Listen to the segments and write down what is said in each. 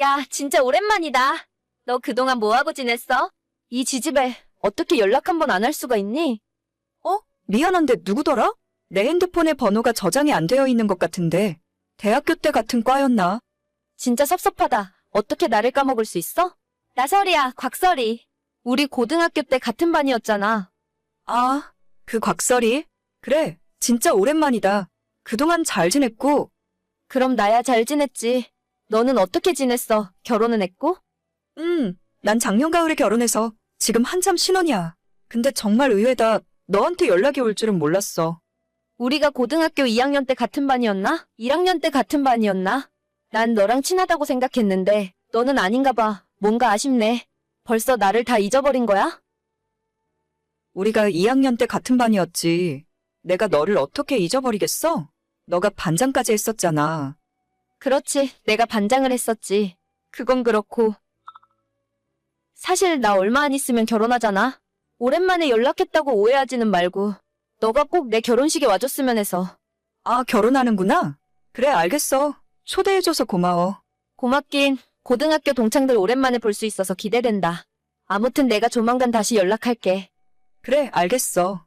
야, 진짜 오랜만이다. 너 그동안 뭐하고 지냈어? 이 지집에 어떻게 연락 한 번 안 할 수가 있니? 미안한데 누구더라? 내 핸드폰에 번호가 저장이 안 되어 있는 것 같은데. 대학교 때 같은 과였나? 진짜 섭섭하다. 어떻게 나를 까먹을 수 있어? 나 설이야, 곽설이. 우리 고등학교 때 같은 반이었잖아. 아, 그 곽설이? 그래, 진짜 오랜만이다. 그동안 잘 지냈고. 그럼 나야 잘 지냈지. 너는 어떻게 지냈어? 결혼은 했고? 난 작년 가을에 결혼해서 지금 한참 신혼이야. 근데 정말 의외다. 너한테 연락이 올 줄은 몰랐어. 우리가 고등학교 2학년 때 같은 반이었나? 1학년 때 같은 반이었나? 난 너랑 친하다고 생각했는데 너는 아닌가 봐. 뭔가 아쉽네. 벌써 나를 다 잊어버린 거야? 우리가 2학년 때 같은 반이었지. 내가 너를 어떻게 잊어버리겠어? 너가 반장까지 했었잖아. 그렇지. 내가 반장을 했었지. 그건 그렇고. 사실 나 얼마 안 있으면 결혼하잖아. 오랜만에 연락했다고 오해하지는 말고 너가 꼭 내 결혼식에 와줬으면 해서. 아, 결혼하는구나? 그래, 알겠어. 초대해줘서 고마워. 고맙긴. 고등학교 동창들 오랜만에 볼 수 있어서 기대된다. 아무튼 내가 조만간 다시 연락할게. 그래, 알겠어.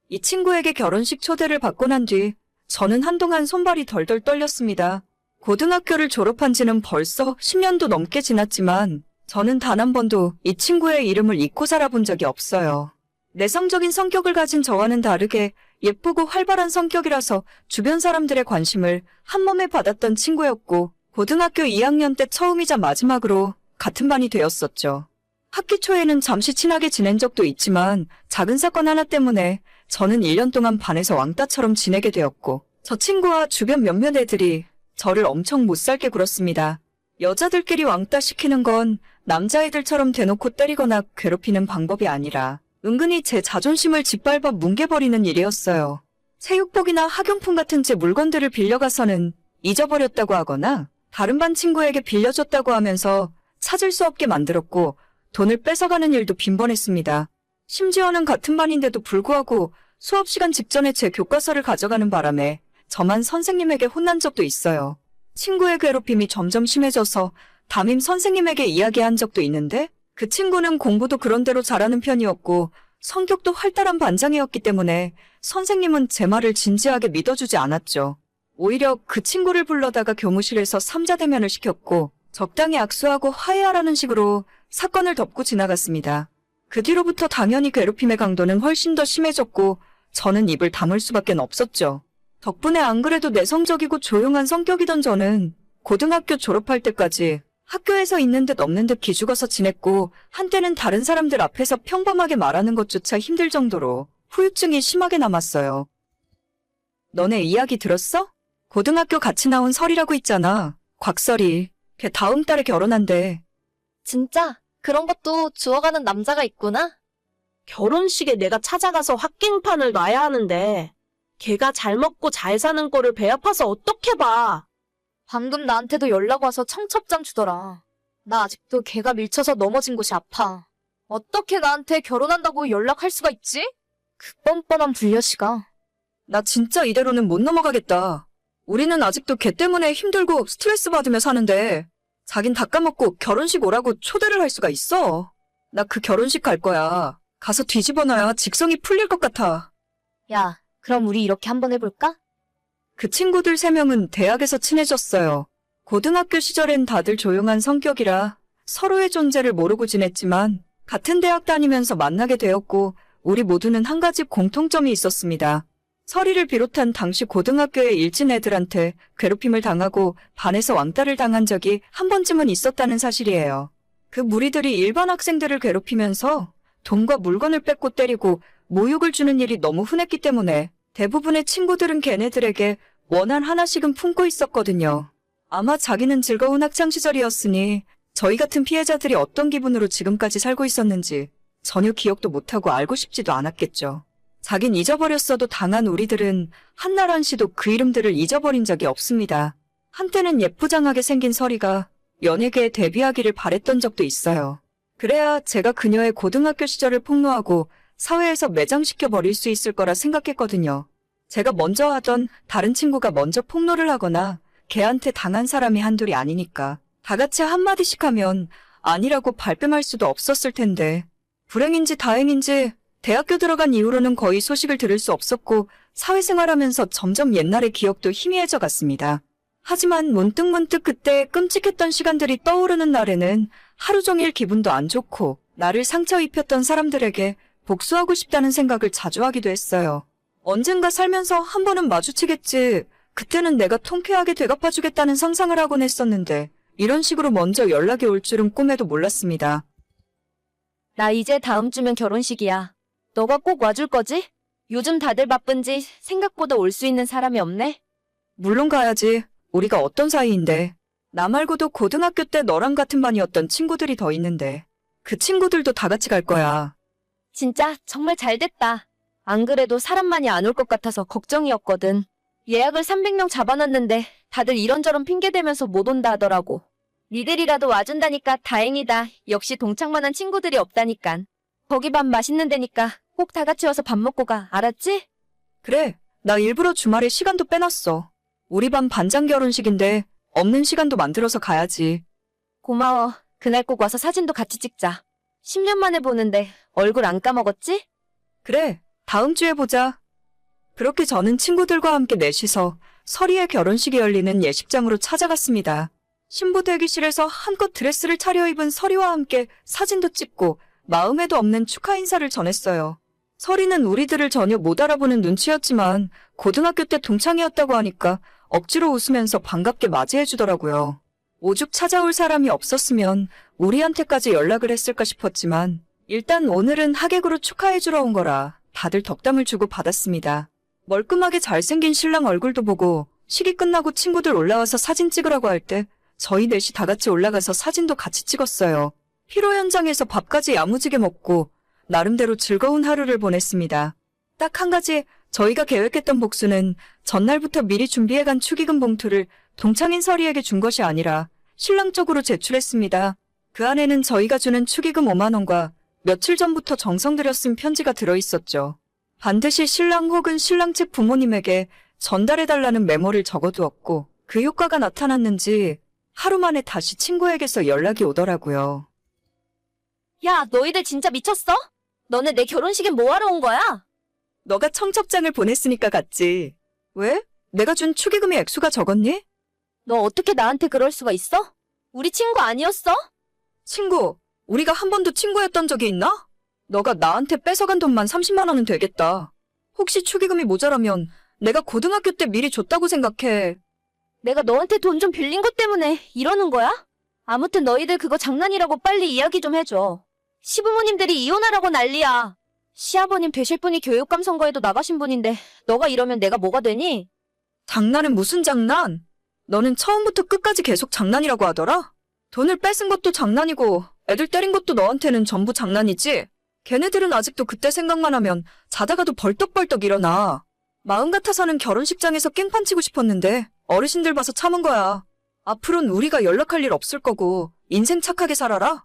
이 친구에게 결혼식 초대를 받고 난 뒤 저는 한동안 손발이 덜덜 떨렸습니다. 고등학교를 졸업한 지는 벌써 10년도 넘게 지났지만 저는 단 한 번도 이 친구의 이름을 잊고 살아본 적이 없어요. 내성적인 성격을 가진 저와는 다르게 예쁘고 활발한 성격이라서 주변 사람들의 관심을 한몸에 받았던 친구였고 고등학교 2학년 때 처음이자 마지막으로 같은 반이 되었었죠. 학기 초에는 잠시 친하게 지낸 적도 있지만 작은 사건 하나 때문에 저는 1년 동안 반에서 왕따처럼 지내게 되었고 저 친구와 주변 몇몇 애들이 저를 엄청 못살게 굴었습니다. 여자들끼리 왕따 시키는 건 남자애들처럼 대놓고 때리거나 괴롭히는 방법이 아니라 은근히 제 자존심을 짓밟아 뭉개버리는 일이었어요. 체육복이나 학용품 같은 제 물건들을 빌려가서는 잊어버렸다고 하거나 다른 반 친구에게 빌려줬다고 하면서 찾을 수 없게 만들었고 돈을 뺏어가는 일도 빈번했습니다. 심지어는 같은 반인데도 불구하고 수업 시간 직전에 제 교과서를 가져가는 바람에 저만 선생님에게 혼난 적도 있어요. 친구의 괴롭힘이 점점 심해져서 담임 선생님에게 이야기한 적도 있는데 그 친구는 공부도 그런대로 잘하는 편이었고 성격도 활달한 반장이었기 때문에 선생님은 제 말을 진지하게 믿어주지 않았죠. 오히려 그 친구를 불러다가 교무실에서 삼자대면을 시켰고 적당히 악수하고 화해하라는 식으로 사건을 덮고 지나갔습니다. 그 뒤로부터 당연히 괴롭힘의 강도는 훨씬 더 심해졌고 저는 입을 다물 수밖에 없었죠. 덕분에 안 그래도 내성적이고 조용한 성격이던 저는 고등학교 졸업할 때까지 학교에서 있는 듯 없는 듯 기죽어서 지냈고 한때는 다른 사람들 앞에서 평범하게 말하는 것조차 힘들 정도로 후유증이 심하게 남았어요. 너네 이야기 들었어? 고등학교 같이 나온 설이라고 있잖아. 곽설이. 걔 다음 달에 결혼한대. 진짜? 그런 것도 주워가는 남자가 있구나? 결혼식에 내가 찾아가서 확갱판을 놔야 하는데 걔가 잘 먹고 잘 사는 거를 배 아파서 어떻게 봐. 방금 나한테도 연락 와서 청첩장 주더라. 나 아직도 걔가 밀쳐서 넘어진 곳이 아파. 어떻게 나한테 결혼한다고 연락할 수가 있지? 그 뻔뻔한 불려시가. 나 진짜 이대로는 못 넘어가겠다. 우리는 아직도 걔 때문에 힘들고 스트레스 받으며 사는데 자긴 다 까먹고 결혼식 오라고 초대를 할 수가 있어. 나 그 결혼식 갈 거야. 가서 뒤집어 놔야 직성이 풀릴 것 같아. 야, 그럼 우리 이렇게 한번 해볼까? 그 친구들 3명은 대학에서 친해졌어요. 고등학교 시절엔 다들 조용한 성격이라 서로의 존재를 모르고 지냈지만 같은 대학 다니면서 만나게 되었고 우리 모두는 한 가지 공통점이 있었습니다. 설이를 비롯한 당시 고등학교의 일진 애들한테 괴롭힘을 당하고 반에서 왕따를 당한 적이 한 번쯤은 있었다는 사실이에요. 그 무리들이 일반 학생들을 괴롭히면서 돈과 물건을 뺏고 때리고 모욕을 주는 일이 너무 흔했기 때문에 대부분의 친구들은 걔네들에게 원한 하나씩은 품고 있었거든요. 아마 자기는 즐거운 학창시절이었으니 저희 같은 피해자들이 어떤 기분으로 지금까지 살고 있었는지 전혀 기억도 못하고 알고 싶지도 않았겠죠. 자긴 잊어버렸어도 당한 우리들은 한날 한시도 그 이름들을 잊어버린 적이 없습니다. 한때는 예쁘장하게 생긴 설이가 연예계에 데뷔하기를 바랬던 적도 있어요. 그래야 제가 그녀의 고등학교 시절을 폭로하고 사회에서 매장시켜 버릴 수 있을 거라 생각했거든요. 제가 먼저 하던 다른 친구가 먼저 폭로를 하거나 걔한테 당한 사람이 한둘이 아니니까 다 같이 한마디씩 하면 아니라고 발뺌할 수도 없었을 텐데. 불행인지 다행인지 대학교 들어간 이후로는 거의 소식을 들을 수 없었고 사회생활하면서 점점 옛날의 기억도 희미해져 갔습니다. 하지만 문득문득 그때 끔찍했던 시간들이 떠오르는 날에는 하루 종일 기분도 안 좋고 나를 상처 입혔던 사람들에게 복수하고 싶다는 생각을 자주 하기도 했어요. 언젠가 살면서 한 번은 마주치겠지. 그때는 내가 통쾌하게 되갚아주겠다는 상상을 하곤 했었는데 이런 식으로 먼저 연락이 올 줄은 꿈에도 몰랐습니다. 나 이제 다음 주면 결혼식이야. 너가 꼭 와줄 거지? 요즘 다들 바쁜지 생각보다 올 수 있는 사람이 없네? 물론 가야지. 우리가 어떤 사이인데. 나 말고도 고등학교 때 너랑 같은 반이었던 친구들이 더 있는데. 그 친구들도 다 같이 갈 거야. 진짜 정말 잘 됐다. 안 그래도 사람 많이 안 올 것 같아서 걱정이었거든. 예약을 300명 잡아놨는데 다들 이런저런 핑계대면서 못 온다 하더라고. 니들이라도 와준다니까 다행이다. 역시 동창만한 친구들이 없다니깐. 거기 밥 맛있는 데니까 꼭 다 같이 와서 밥 먹고 가. 알았지? 그래. 나 일부러 주말에 시간도 빼놨어. 우리 반 반장 결혼식인데 없는 시간도 만들어서 가야지. 고마워. 그날 꼭 와서 사진도 같이 찍자. 10년 만에 보는데 얼굴 안 까먹었지? 그래. 다음 주에 보자. 그렇게 저는 친구들과 함께 넷이서 서리의 결혼식이 열리는 예식장으로 찾아갔습니다. 신부 대기실에서 한껏 드레스를 차려입은 서리와 함께 사진도 찍고 마음에도 없는 축하 인사를 전했어요. 서리는 우리들을 전혀 못 알아보는 눈치였지만 고등학교 때 동창이었다고 하니까 억지로 웃으면서 반갑게 맞이해주더라고요. 오죽 찾아올 사람이 없었으면 우리한테까지 연락을 했을까 싶었지만 일단 오늘은 하객으로 축하해주러 온 거라 다들 덕담을 주고 받았습니다. 멀끔하게 잘생긴 신랑 얼굴도 보고 식이 끝나고 친구들 올라와서 사진 찍으라고 할 때 저희 넷이 다 같이 올라가서 사진도 같이 찍었어요. 피로 현장에서 밥까지 야무지게 먹고 나름대로 즐거운 하루를 보냈습니다. 딱 한 가지 저희가 계획했던 복수는 전날부터 미리 준비해간 축의금 봉투를 동창인 서리에게 준 것이 아니라 신랑 쪽으로 제출했습니다. 그 안에는 저희가 주는 축의금 5만 원과 며칠 전부터 정성 들여 쓴 편지가 들어있었죠. 반드시 신랑 혹은 신랑 측 부모님에게 전달해달라는 메모를 적어두었고 그 효과가 나타났는지 하루 만에 다시 친구에게서 연락이 오더라고요. 야, 너희들 진짜 미쳤어? 너네 내 결혼식에 뭐하러 온 거야? 너가 청첩장을 보냈으니까 갔지. 왜? 내가 준 축의금의 액수가 적었니? 너 어떻게 나한테 그럴 수가 있어? 우리 친구 아니었어? 친구, 우리가 한 번도 친구였던 적이 있나? 너가 나한테 뺏어간 돈만 30만 원은 되겠다. 혹시 축의금이 모자라면 내가 고등학교 때 미리 줬다고 생각해. 내가 너한테 돈 좀 빌린 것 때문에 이러는 거야? 아무튼 너희들 그거 장난이라고 빨리 이야기 좀 해줘. 시부모님들이 이혼하라고 난리야. 시아버님 되실 분이 교육감 선거에도 나가신 분인데 너가 이러면 내가 뭐가 되니? 장난은 무슨 장난? 너는 처음부터 끝까지 계속 장난이라고 하더라? 돈을 뺏은 것도 장난이고 애들 때린 것도 너한테는 전부 장난이지? 걔네들은 아직도 그때 생각만 하면 자다가도 벌떡벌떡 일어나. 마음 같아서는 결혼식장에서 깽판 치고 싶었는데 어르신들 봐서 참은 거야. 앞으로는 우리가 연락할 일 없을 거고 인생 착하게 살아라.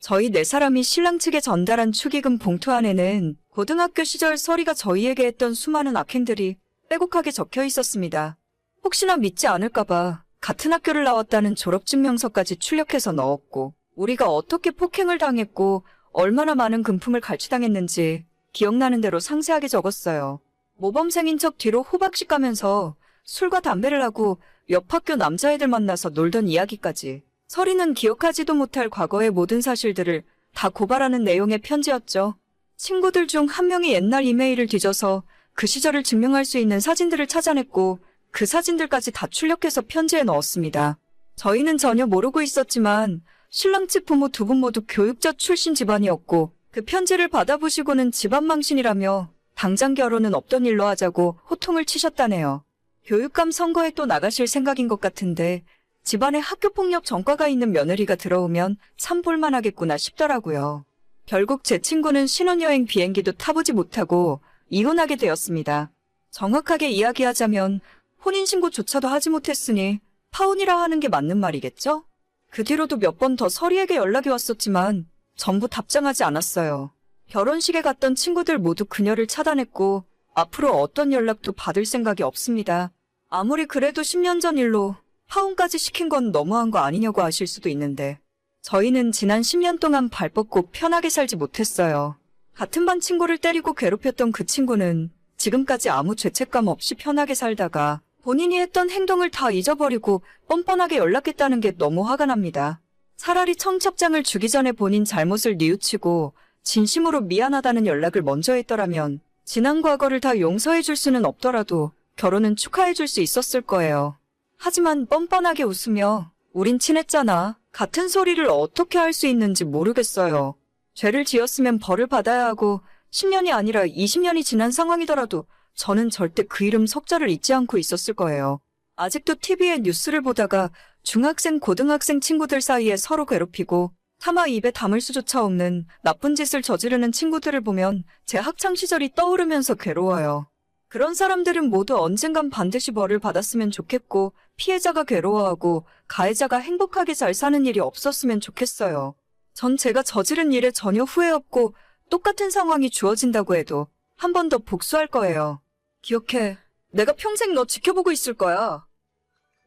저희 네 사람이 신랑 측에 전달한 축의금 봉투 안에는 고등학교 시절 서리가 저희에게 했던 수많은 악행들이 빼곡하게 적혀 있었습니다. 혹시나 믿지 않을까봐 같은 학교를 나왔다는 졸업증명서까지 출력해서 넣었고 우리가 어떻게 폭행을 당했고 얼마나 많은 금품을 갈취당했는지 기억나는 대로 상세하게 적었어요. 모범생인 척 뒤로 호박씩 가면서 술과 담배를 하고 옆 학교 남자애들 만나서 놀던 이야기까지. 서리는 기억하지도 못할 과거의 모든 사실들을 다 고발하는 내용의 편지였죠. 친구들 중 한 명이 옛날 이메일을 뒤져서 그 시절을 증명할 수 있는 사진들을 찾아냈고 그 사진들까지 다 출력해서 편지에 넣었습니다. 저희는 전혀 모르고 있었지만 신랑 측 부모 두 분 모두 교육자 출신 집안이었고 그 편지를 받아보시고는 집안 망신이라며 당장 결혼은 없던 일로 하자고 호통을 치셨다네요. 교육감 선거에 또 나가실 생각인 것 같은데 집안에 학교폭력 전과가 있는 며느리가 들어오면 참 볼만하겠구나 싶더라고요. 결국 제 친구는 신혼여행 비행기도 타보지 못하고 이혼하게 되었습니다. 정확하게 이야기하자면 혼인신고조차도 하지 못했으니 파혼이라 하는 게 맞는 말이겠죠? 그 뒤로도 몇 번 더 서리에게 연락이 왔었지만 전부 답장하지 않았어요. 결혼식에 갔던 친구들 모두 그녀를 차단했고 앞으로 어떤 연락도 받을 생각이 없습니다. 아무리 그래도 10년 전 일로 파혼까지 시킨 건 너무한 거 아니냐고 하실 수도 있는데 저희는 지난 10년 동안 발 뻗고 편하게 살지 못했어요. 같은 반 친구를 때리고 괴롭혔던 그 친구는 지금까지 아무 죄책감 없이 편하게 살다가 본인이 했던 행동을 다 잊어버리고 뻔뻔하게 연락했다는 게 너무 화가 납니다. 차라리 청첩장을 주기 전에 본인 잘못을 뉘우치고 진심으로 미안하다는 연락을 먼저 했더라면 지난 과거를 다 용서해 줄 수는 없더라도 결혼은 축하해 줄 수 있었을 거예요. 하지만 뻔뻔하게 웃으며 우린 친했잖아. 같은 소리를 어떻게 할 수 있는지 모르겠어요. 죄를 지었으면 벌을 받아야 하고 10년이 아니라 20년이 지난 상황이더라도 저는 절대 그 이름 석자를 잊지 않고 있었을 거예요. 아직도 TV에 뉴스를 보다가 중학생, 고등학생 친구들 사이에 서로 괴롭히고 차마 입에 담을 수조차 없는 나쁜 짓을 저지르는 친구들을 보면 제 학창시절이 떠오르면서 괴로워요. 그런 사람들은 모두 언젠간 반드시 벌을 받았으면 좋겠고 피해자가 괴로워하고 가해자가 행복하게 잘 사는 일이 없었으면 좋겠어요. 전 제가 저지른 일에 전혀 후회 없고 똑같은 상황이 주어진다고 해도 한 번 더 복수할 거예요. 기억해. 내가 평생 너 지켜보고 있을 거야.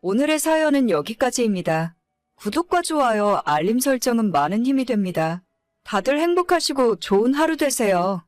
오늘의 사연은 여기까지입니다. 구독과 좋아요, 알림 설정은 많은 힘이 됩니다. 다들 행복하시고 좋은 하루 되세요.